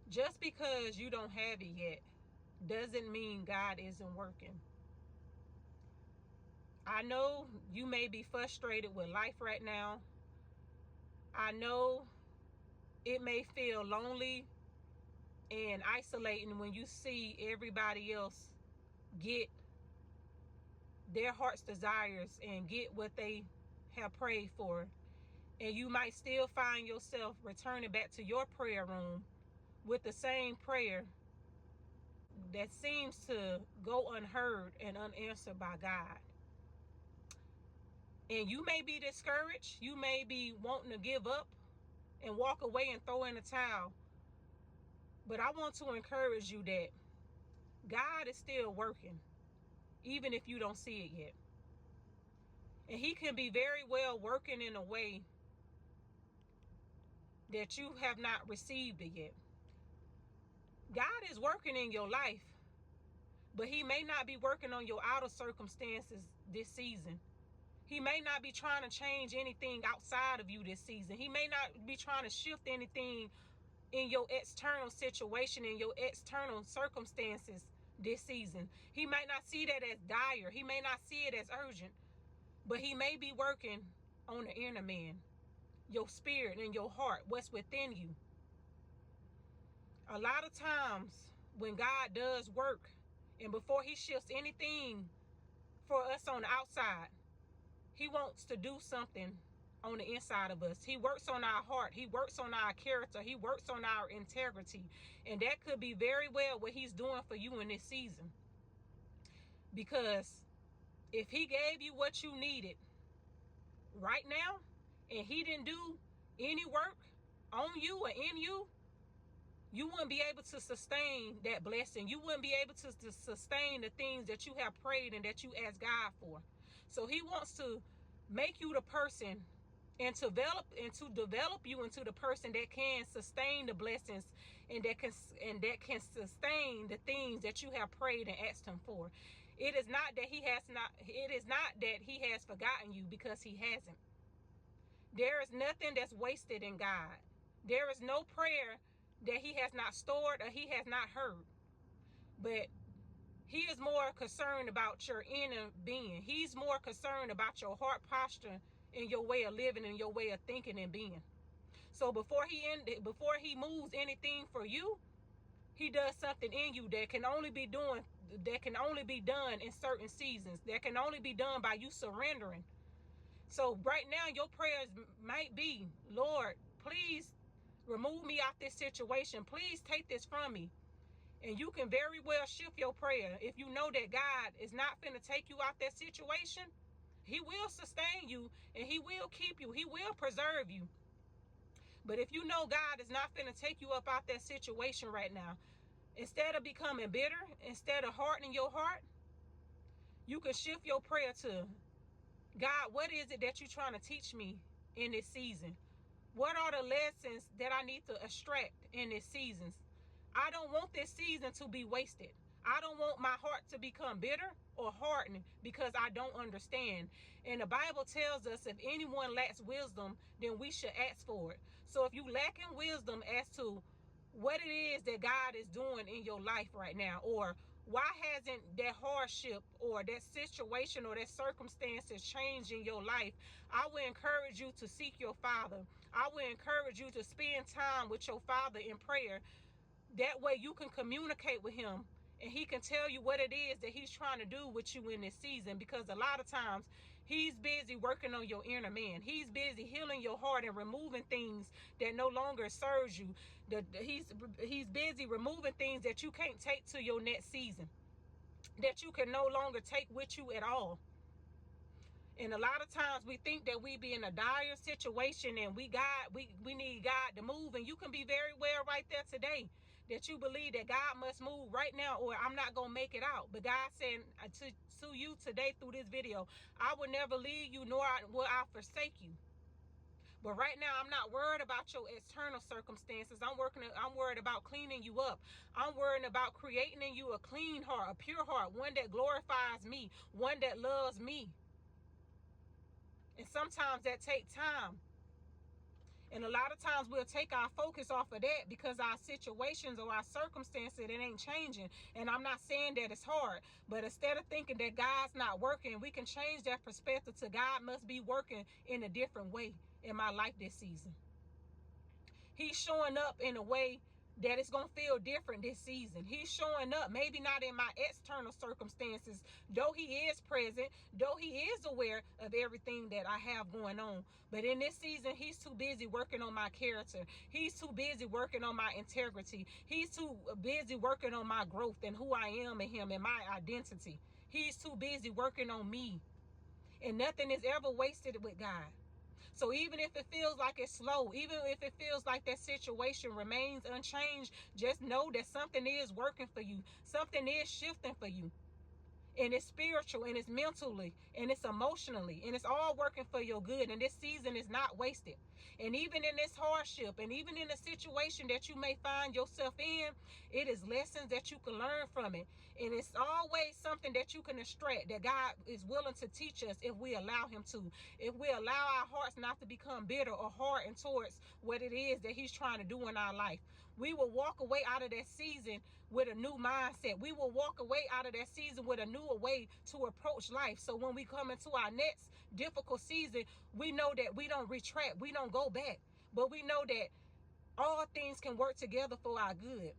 Just because you don't have it yet doesn't mean God isn't working. I know you may be frustrated with life right now. I know it may feel lonely and isolating when you see everybody else get their heart's desires and get what they have prayed for. And you might still find yourself returning back to your prayer room with the same prayer that seems to go unheard and unanswered by God. And you may be discouraged. You may be wanting to give up and walk away and throw in the towel. But I want to encourage you that God is still working, even if you don't see it yet. And he can be very well working in a way that you have not received it yet. God is working in your life, but he may not be working on your outer circumstances this season. He may not be trying to change anything outside of you this season. He may not be trying to shift anything in your external situation, in your external circumstances this season. He might not see that as dire. He may not see it as urgent, but he may be working on the inner man, your spirit and your heart, what's within you. A lot of times when God does work, and before he shifts anything for us on the outside, he wants to do something on the inside of us. He works on our heart. He works on our character. He works on our integrity. And that could be very well what he's doing for you in this season. Because if he gave you what you needed right now, and he didn't do any work on you or in you, you wouldn't be able to sustain that blessing. You wouldn't be able to sustain the things that you have prayed and that you asked God for. So he wants to make you the person and to develop you into the person that can sustain the blessings and that can sustain the things that you have prayed and asked him for. It is not that he has forgotten you, because he hasn't. There is nothing that's wasted in God. There is no prayer that he has not stored or he has not heard. But he is more concerned about your inner being. He's more concerned about your heart posture and your way of living and your way of thinking and being. So before he moves anything for you, he does something in you that can only be done in certain seasons. That can only be done by you surrendering. So right now your prayers might be, Lord, please remove me out this situation. Please take this from me. And you can very well shift your prayer. If you know that God is not finna take you out that situation, he will sustain you and he will keep you. He will preserve you. But if you know God is not finna take you up out that situation right now, instead of becoming bitter, instead of hardening your heart, you can shift your prayer to, God, what is it that you're trying to teach me in this season? What are the lessons that I need to extract in this season? I don't want this season to be wasted. I don't want my heart to become bitter or hardened because I don't understand. And the Bible tells us if anyone lacks wisdom, then we should ask for it. So if you lack in wisdom as to what it is that God is doing in your life right now, or why hasn't that hardship or that situation or that circumstances changed in your life, I would encourage you to seek your Father. I would encourage you to spend time with your Father in prayer. That way you can communicate with him and he can tell you what it is that he's trying to do with you in this season. Because a lot of times he's busy working on your inner man. He's busy healing your heart and removing things that no longer serves you. He's busy removing things that you can't take to your next season, that you can no longer take with you at all. And a lot of times we think that we be in a dire situation and we need God to move. And you can be very well right there today that you believe that God must move right now or I'm not going to make it out. But God said to you today through this video, I will never leave you nor will I forsake you. But right now, I'm not worried about your external circumstances. I'm worried about cleaning you up. I'm worried about creating in you a clean heart, a pure heart, one that glorifies me, one that loves me. And sometimes that takes time. And a lot of times we'll take our focus off of that because our situations or our circumstances, it ain't changing. And I'm not saying that it's hard, but instead of thinking that God's not working, we can change that perspective to God must be working in a different way in my life this season. He's showing up in a way that it's going to feel different this season. He's showing up, maybe not in my external circumstances, though he is present, though he is aware of everything that I have going on. But in this season, he's too busy working on my character. He's too busy working on my integrity. He's too busy working on my growth and who I am in him and my identity. He's too busy working on me. And nothing is ever wasted with God. So even if it feels like it's slow, even if it feels like that situation remains unchanged, just know that something is working for you. Something is shifting for you. And it's spiritual, and it's mentally, and it's emotionally, and it's all working for your good. And this season is not wasted. And even in this hardship, and even in the situation that you may find yourself in, it is lessons that you can learn from it. And it's always something that you can extract, that God is willing to teach us if we allow him to. If we allow our hearts not to become bitter or hardened towards what it is that he's trying to do in our life. We will walk away out of that season with a new mindset. We will walk away out of that season with a newer way to approach life. So when we come into our next difficult season, we know that we don't retract, we don't go back, but we know that all things can work together for our good,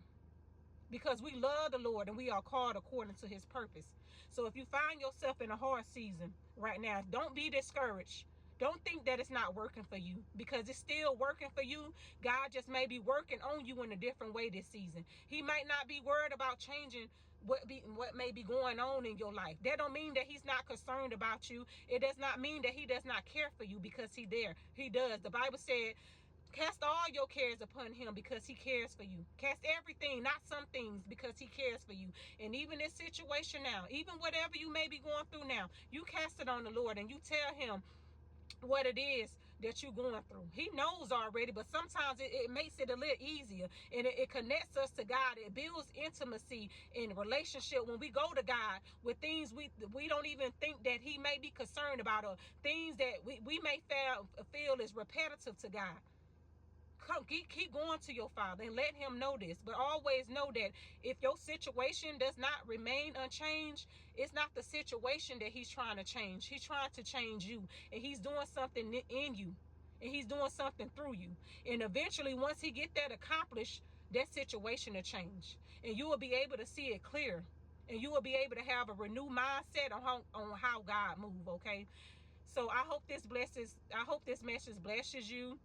because we love the Lord and we are called according to his purpose. So if you find yourself in a hard season right now, don't be discouraged. Don't think that it's not working for you, because it's still working for you. God just may be working on you in a different way this season. He might not be worried about changing what may be going on in your life. That don't mean that he's not concerned about you. It does not mean that he does not care for you, because he does. The Bible said, cast all your cares upon him because he cares for you. Cast everything, not some things, because he cares for you. And even this situation now, even whatever you may be going through now, you cast it on the Lord and you tell him what it is that you're going through. He knows already, but sometimes it makes it a little easier, and it connects us to God. It builds intimacy in relationship when we go to God with things we don't even think that he may be concerned about, or things that we may feel is repetitive to God. Keep going to your Father and let him know this. But always know that if your situation does not remain unchanged, it's not the situation that he's trying to change. He's trying to change you, and he's doing something in you, and he's doing something through you. And eventually, once he get that accomplished, that situation will change, and you will be able to see it clear, and you will be able to have a renewed mindset on how God move. Okay, so I hope this message blesses you.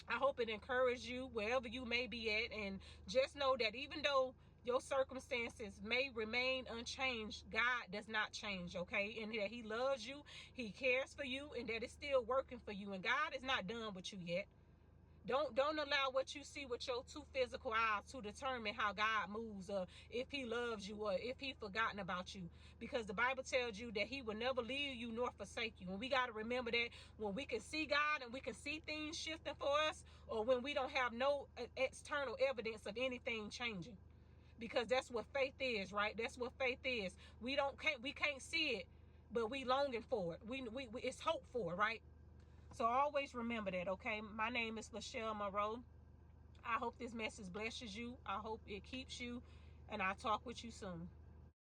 I hope it encourages you wherever you may be at. And just know that even though your circumstances may remain unchanged, God does not change, okay? And that he loves you, he cares for you, and that it's still working for you. And God is not done with you yet. Don't allow what you see with your two physical eyes to determine how God moves, or if he loves you, or if he's forgotten about you. Because the Bible tells you that he will never leave you nor forsake you. And we got to remember that when we can see God and we can see things shifting for us, or when we don't have no external evidence of anything changing. Because that's what faith is, right? That's what faith is. We can't see it, but we longing for it. We it's hope for it, right? So always remember that, okay? My name is Lachelle Monroe. I hope this message blesses you. I hope it keeps you. And I'll talk with you soon.